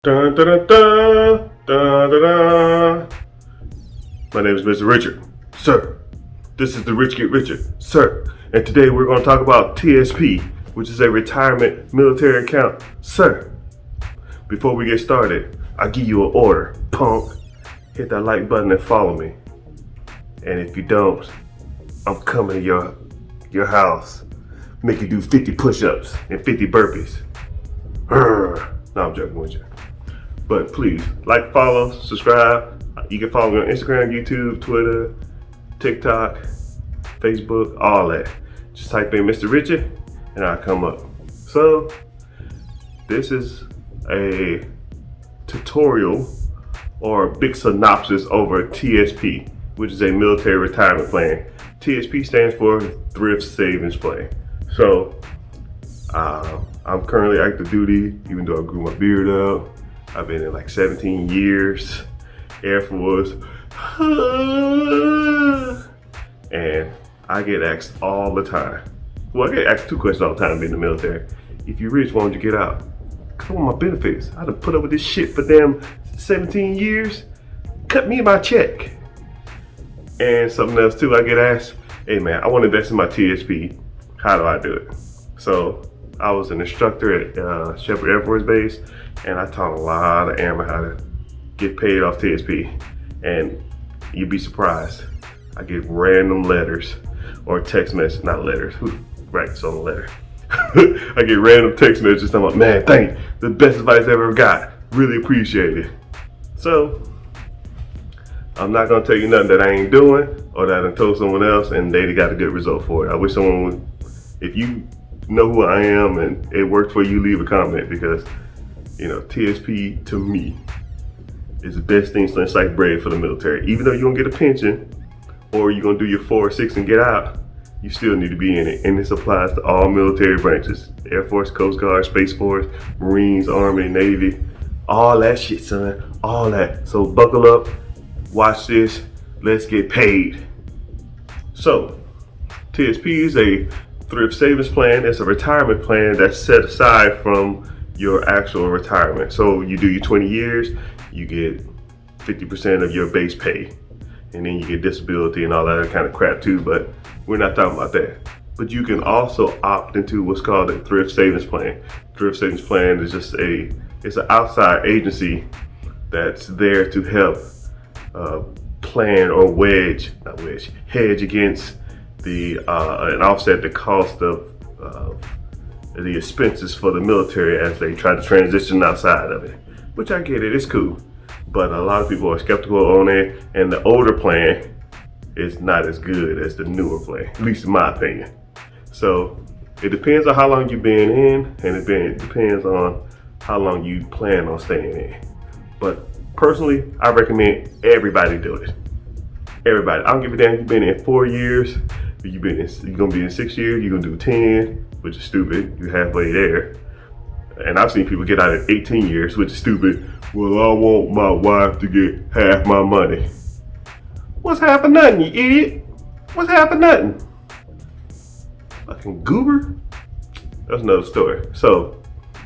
Dun, dun, dun, dun, dun, dun, dun. My name is Mr.Richard, sir. This is the Rich Get Richer, sir. And today we're going to talk about TSP, which is a retirement military account, sir. Before we get started, I'll give you an order, punk. Hit that like button and follow me. And if you don't, I'm coming to your house. Make you do 50 push-ups and 50 burpees. No, I'm joking with you. But please, like, follow, subscribe. You can follow me on Instagram, YouTube, Twitter, TikTok, Facebook, all that. Just type in Mr. Richard and I'll come up. So, this is a tutorial or a big synopsis over TSP, which is a military retirement plan. TSP stands for Thrift Savings Plan. So, I'm currently active duty, even though I grew my beard out. I've been in like 17 years, Air Force, and I get asked all the time. Well, I get asked two questions all the time being in the military. If you're rich, why don't you get out? Come on, my benefits. I done put up with this shit for them 17 years. Cut me my check. And something else too, I get asked, hey man, I want to invest in my TSP. How do I do it? So I was an instructor at Shepherd Air Force Base, and I taught a lot of airmen how to get paid off TSP. And you'd be surprised. I get random letters or text messages, not letters. Who writes on a letter? I get random text messages talking about, man, thank you. The best advice I ever got. Really appreciate it. So I'm not gonna tell you nothing that I ain't doing or that I told someone else and they got a good result for it. I wish someone would, if you know who I am and it worked for you, leave a comment, because you know TSP to me is the best thing since sliced bread for the military. Even though you're gonna get a pension or you're gonna do your 4 or 6 and get out, you still need to be in it. And this applies to all military branches: Air Force, Coast Guard, Space Force, Marines, Army, Navy, all that shit, son, all that. So buckle up, watch this, let's get paid. So TSP is a thrift savings plan. It's a retirement plan that's set aside from your actual retirement. So you do your 20 years, you get 50% of your base pay, and then you get disability and all that kind of crap too, but we're not talking about that. But you can also opt into what's called a thrift savings plan. Thrift savings plan is just it's an outside agency that's there to help plan or hedge against and offset the cost of the expenses for the military as they try to transition outside of it. Which I get it, it's cool. But a lot of people are skeptical on it, and the older plan is not as good as the newer plan, at least in my opinion. So it depends on how long you've been in, and it depends on how long you plan on staying in. But personally, I recommend everybody do it. Everybody. I don't give a damn if you've been in 4 years, you're gonna be in 6 years, you're gonna do 10, which is stupid. You're halfway there. And I've seen people get out at 18 years, which is stupid. Well, I want my wife to get half my money. What's half of nothing, you idiot? What's half of nothing? Fucking goober? That's another story. So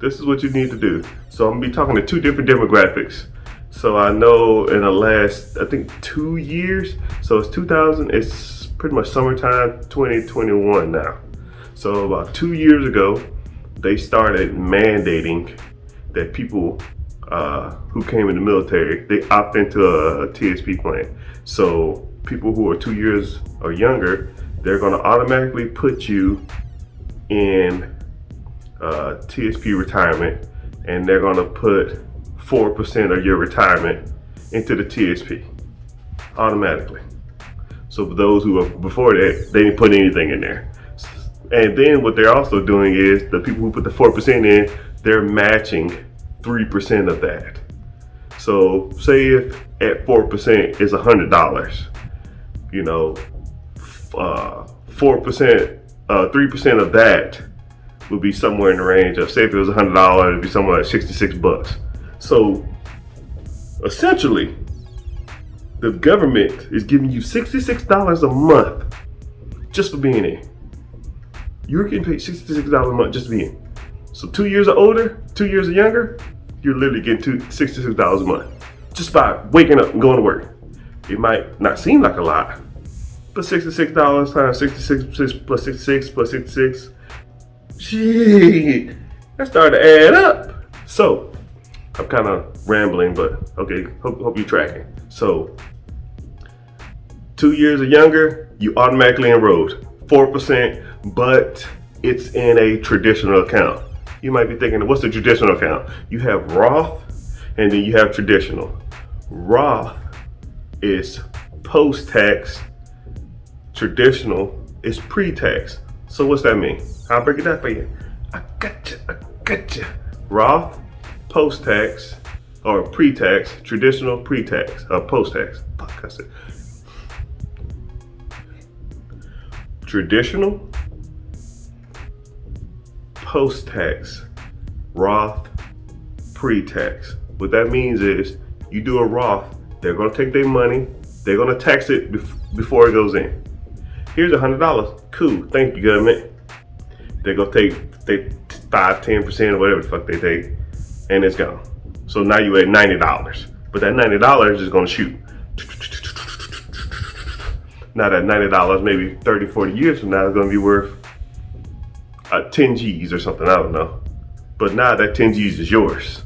this is what you need to do. So I'm gonna be talking to 2 different demographics. So I know in the last, I think 2 years, so it's pretty much summertime 2021 now. So about 2 years ago, they started mandating that people who came in the military, they opt into a TSP plan. So people who are 2 years or younger, they're gonna automatically put you in TSP retirement, and they're gonna put 4% of your retirement into the TSP automatically. So for those who are before that, they didn't put anything in there. And then what they're also doing is the people who put the 4% in, they're matching 3% of that. So say if at 4% is $100, you know, 4%, 3% of that would be somewhere in the range of, say if it was $100, it'd be somewhere like $66. So essentially, the government is giving you $66 a month just for being in. You're getting paid $66 a month just to be in. So 2 years or older, 2 years or younger, you're literally getting $66 a month just by waking up and going to work. It might not seem like a lot, but $66 times 66 plus 66 plus 66, gee, that started to add up. So I'm kind of rambling, but okay, hope you're tracking. So 2 years or younger, you automatically enrolled 4%, but it's in a traditional account. You might be thinking, what's the traditional account? You have Roth and then you have traditional. Roth is post-tax, traditional is pre-tax. So what's that mean? I'll break it down for you. I gotcha. Roth, post-tax, or pre-tax, traditional, pre-tax, or post-tax. Fuck, I said. Traditional, post-tax, Roth, pre-tax. What that means is you do a Roth, they're gonna take their money, they're gonna tax it before it goes in. Here's $100, cool, thank you government. They're gonna take 5-10% or whatever the fuck they take, and it's gone. So now you at $90, but that $90 is gonna shoot. Now that $90 maybe 30-40 years from now is gonna be worth 10 G's or something, I don't know. But now that 10 G's is yours,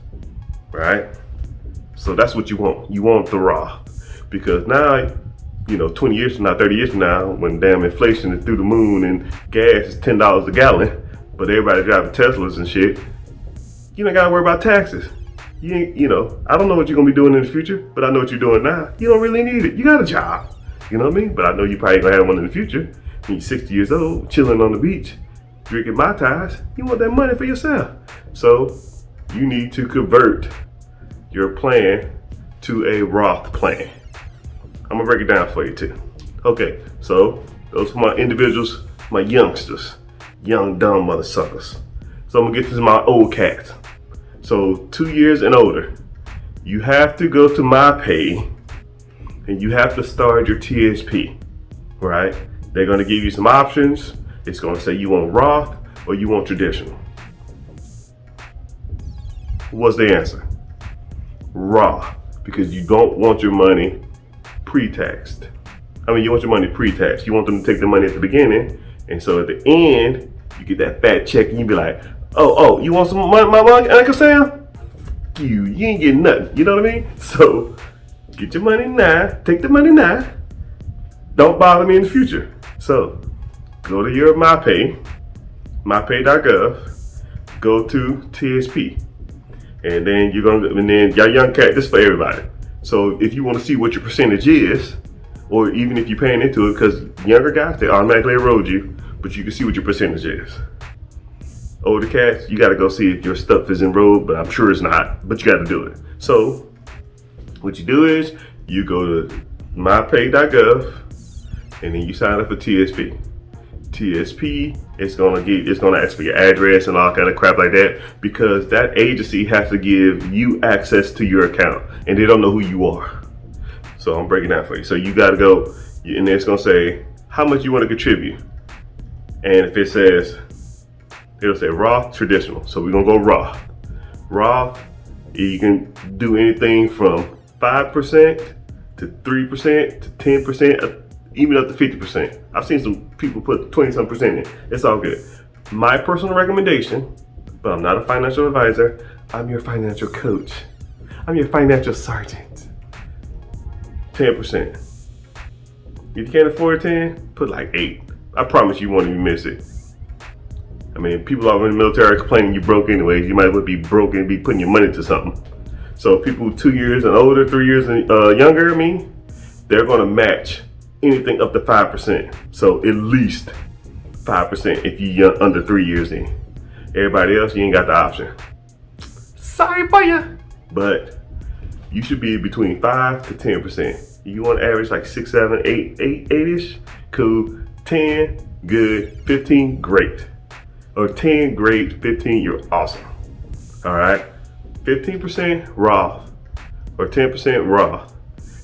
right? So that's what you want. You want the Roth, because now, 20 years from now, 30 years from now, when damn inflation is through the moon and gas is $10 a gallon, but everybody driving Teslas and shit, you don't gotta worry about taxes. I don't know what you're gonna be doing in the future, but I know what you're doing now. You don't really need it. You got a job, you know what I mean? But I know you probably gonna have one in the future. When you're 60 years old, chilling on the beach, drinking Mai Tais, you want that money for yourself. So you need to convert your plan to a Roth plan. I'm gonna break it down for you too. Okay, so those are my individuals, my youngsters, young dumb mother suckers. So I'm gonna get to my old cats. So 2 years and older, you have to go to My Pay and you have to start your TSP, right? They're gonna give you some options. It's gonna say you want Roth or you want traditional. What's the answer? Roth, because you don't want your money pre-taxed. You want your money pre-taxed. You want them to take the money at the beginning, and so at the end, you get that fat check and you be like, oh, you want some money, my money, Uncle Sam? You ain't getting nothing, you know what I mean? So get your money now, take the money now. Don't bother me in the future. So go to your MyPay, mypay.gov, go to TSP. And then your young cat, this is for everybody. So if you want to see what your percentage is, or even if you're paying into it, because younger guys, they automatically erode you, but you can see what your percentage is. Older cats, you got to go see if your stuff is enrolled, but I'm sure it's not, but you got to do it. So what you do is you go to mypay.gov and then you sign up for TSP. TSP, it's gonna ask for your address and all kind of crap like that, because that agency has to give you access to your account and they don't know who you are. So I'm breaking down for you. So you gotta go, and it's gonna say how much you want to contribute. And if it says, it'll say Roth, traditional. So we're gonna go Roth. Roth, you can do anything from 5% to 3% to 10%. Even up to 50%. I've seen some people put 20-some% in. It's all good. My personal recommendation, but I'm not a financial advisor, I'm your financial coach. I'm your financial sergeant. 10%. If you can't afford 10, put like 8. I promise you won't even miss it. People out in the military are complaining you broke anyways. You might as well be broke and be putting your money to something. So people 2 years and older, 3 years and younger, they're gonna match anything up to 5%. So at least 5% if you're under 3 years in. Everybody else, you ain't got the option. Sorry for you. But you should be between 5 to 10%. You want to average like 6, 7, 8-ish? Cool. 10, good. 15, great. Or 10, great. 15, you're awesome. All right. 15% Roth or 10% Roth.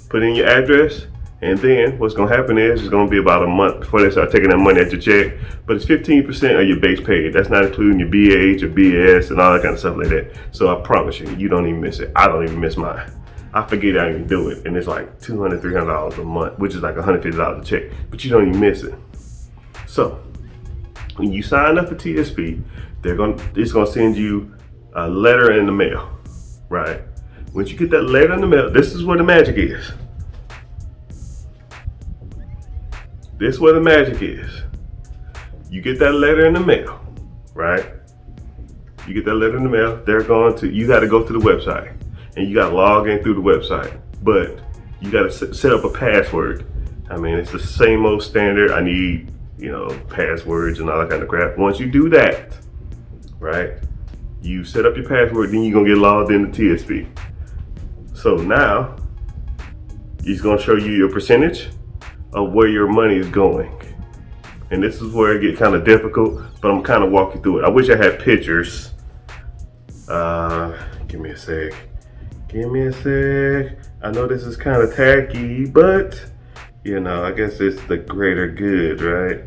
Put in your address. And then what's gonna happen is it's gonna be about a month before they start taking that money at your check. But it's 15% of your base pay. That's not including your BH, your BS, and all that kind of stuff like that. So I promise you, you don't even miss it. I don't even miss mine. I forget I even do it, and it's like $200, $300 a month, which is like $150 a check. But you don't even miss it. So when you sign up for TSP, it's gonna send you a letter in the mail, right? Once you get that letter in the mail, this is where the magic is. This is where the magic is. You get that letter in the mail, right? You get that letter in the mail. You got to go to the website, and you got to log in through the website. But you got to set up a password. I mean, it's the same old standard. I need, passwords and all that kind of crap. Once you do that, right? You set up your password, then you're gonna get logged into TSP. So now, it's gonna show you your percentage of where your money is going. And this is where it gets kind of difficult, but I'm kind of walking through it. I wish I had pictures. Give me a sec. I know this is kind of tacky, but I guess it's the greater good, right?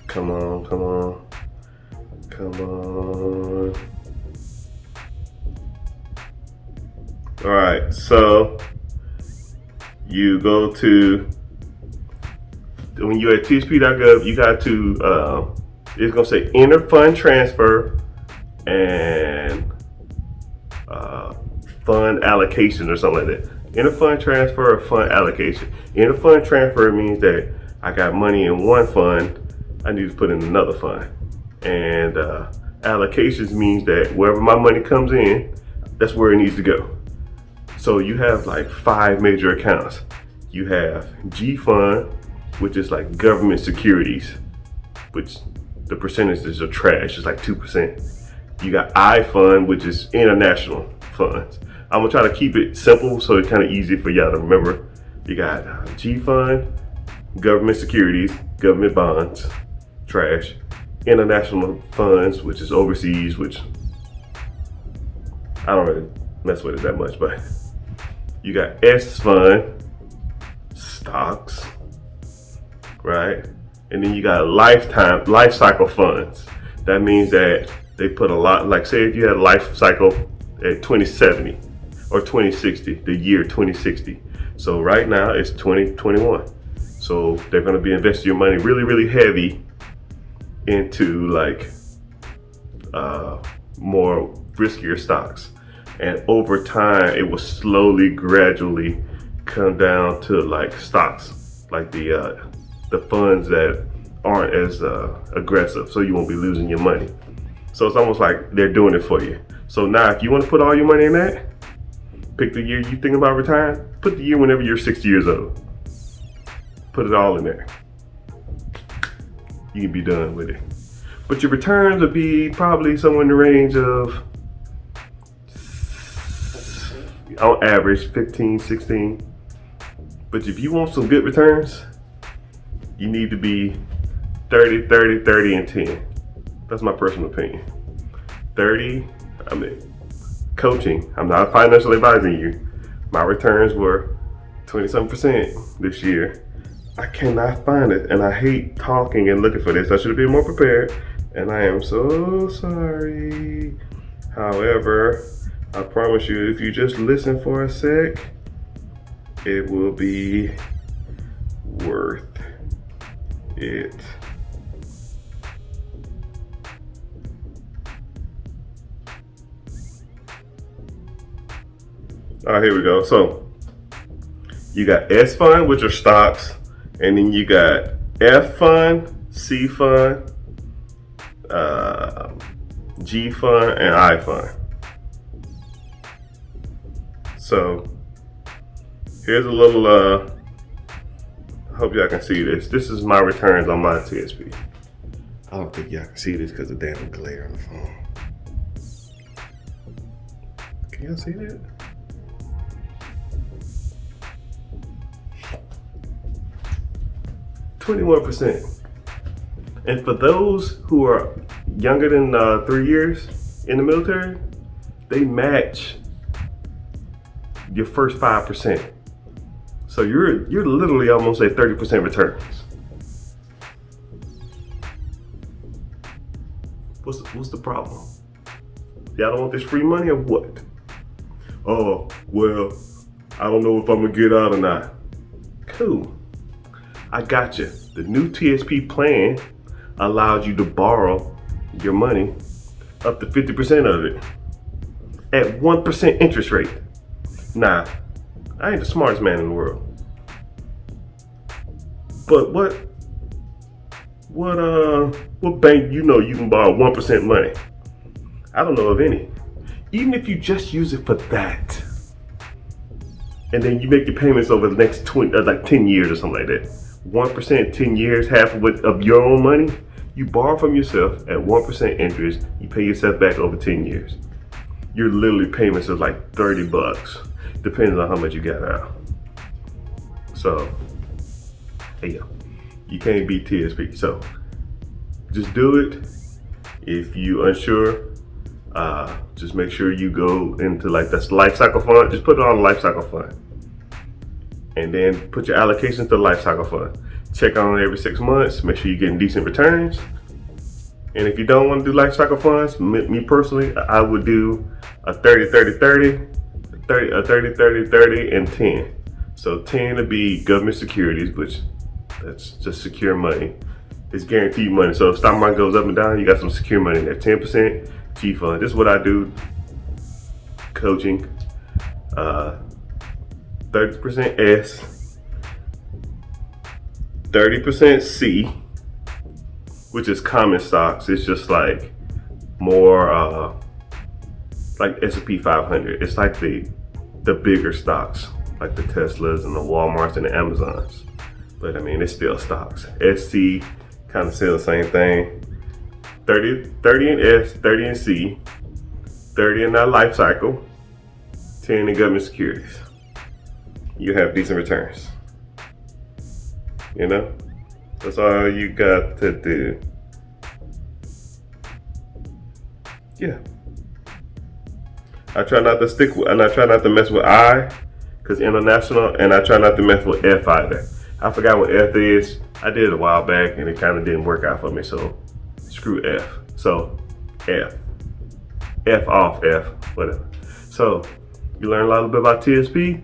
Come on. All right, so you go to, when you're at tsp.gov, you got to, it's gonna say enter fund transfer and fund allocation or something like that. Enter fund transfer or fund allocation. Enter fund transfer means that I got money in one fund, I need to put in another fund. And allocations means that wherever my money comes in, that's where it needs to go. So you have like 5 major accounts. You have G fund, which is like government securities, which the percentages are trash, it's like 2%. You got I fund, which is international funds. I'm gonna try to keep it simple so it's kind of easy for y'all to remember. You got G fund, government securities, government bonds, trash. International funds, which is overseas, which I don't really mess with it that much, but you got S fund, stocks, right? And then you got life cycle funds. That means that they put a lot, like say if you had a life cycle at 2070 or 2060, the year 2060. So right now it's 2021. So they're gonna be investing your money really, really heavy into like more riskier stocks. And over time, it will slowly, gradually come down to like stocks, like the funds that aren't as aggressive, so you won't be losing your money. So it's almost like they're doing it for you. So now, if you want to put all your money in that, pick the year you think about retiring. Put the year whenever you're 60 years old. Put it all in there. You can be done with it. But your returns will be probably somewhere in the range of, on average, 15, 16. But if you want some good returns, you need to be 30, 30, 30, and 10. That's my personal opinion. 30, coaching. I'm not financially advising you. My returns were 20-something% this year. I cannot find it, and I hate talking and looking for this. I should have been more prepared, and I am so sorry. However, I promise you, if you just listen for a sec, it will be worth it. All right, here we go. So you got S fund, which are stocks, and then you got F fund, C fund, G fund, and I fund. So here's a little, I hope y'all can see this. This is my returns on my TSP. I don't think y'all can see this because of the damn glare on the phone. Can y'all see that? %. And for those who are younger than 3 years in the military, they match your first 5%. So So you're literally almost at 30% returns. What's the problem? Y'all don't want this free money or what? Oh, well, I don't know if I'm gonna get out or not. Cool, I got you. The new TSP plan allows you to borrow your money up to 50% of it at 1% interest rate. Nah, I ain't the smartest man in the world. But what bank you can borrow 1% money? I don't know of any. Even if you just use it for that, and then you make your payments over the next 10 years or something like that. 1%, 10 years, half of your own money, you borrow from yourself at 1% interest, you pay yourself back over 10 years. Your literally payments are like $30, depending on how much you got out. So, yeah, you can't beat TSP. So, just do it. If you unsure, just make sure you go into like this life cycle fund. Just put it on the life cycle fund, and then put your allocations to the life cycle fund. Check on it every 6 months. Make sure you're getting decent returns. And if you don't want to do life cycle funds, me personally, I would do a 30-30-30, a 30-30-30, and 10. So 10 would be government securities, which that's just secure money. It's guaranteed money. So if stock market goes up and down, you got some secure money in there. 10% G fund. This is what I do. Coaching. 30% S. 30% C, which is common stocks. It's just like more like S&P 500. It's like the bigger stocks, like the Teslas and the Walmarts and the Amazons. But I mean, it's still stocks. SC kind of say the same thing. 30 in S, 30 in C, 30 in that life cycle, 10 in government securities. You have decent returns. You know, that's all you got to do. Yeah. I try not to stick with, and I try not to mess with I, because international, and I try not to mess with F either. I forgot what F is. I did it a while back and it kind of didn't work out for me, so screw F. So F off F, whatever. So you learn a little bit about TSP.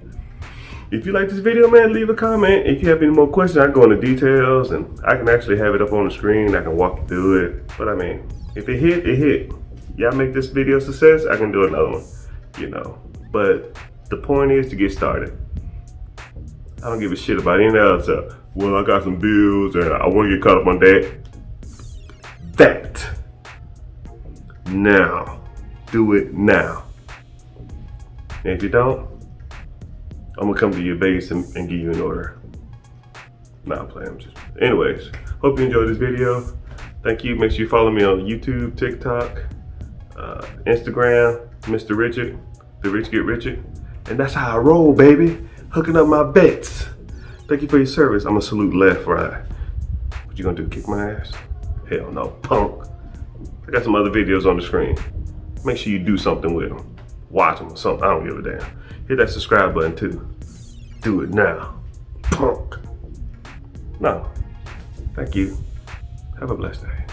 If you like this video, man, leave a comment. If you have any more questions, I can go into details and I can actually have it up on the screen. I can walk you through it. But I mean, if it hit, it hit. Y'all make this video a success, I can do another one, you know. But the point is to get started. I don't give a shit about anything else. Well, I got some bills and I want to get caught up on that. Now. Do it now. And if you don't, I'm gonna come to your base and give you an order. Nah, I'm playing. Anyways, hope you enjoyed this video. Thank you. Make sure you follow me on YouTube, TikTok, Instagram, Mr.Richard, The Rich Get Richard. And that's how I roll, baby. Hooking up my bets. Thank you for your service. I'm gonna salute left, right. What you gonna do, kick my ass? Hell no, punk. I got some other videos on the screen. Make sure you do something with them. Watch them or something, I don't give a damn. Hit that subscribe button too. Do it now, punk. No, thank you. Have a blessed day.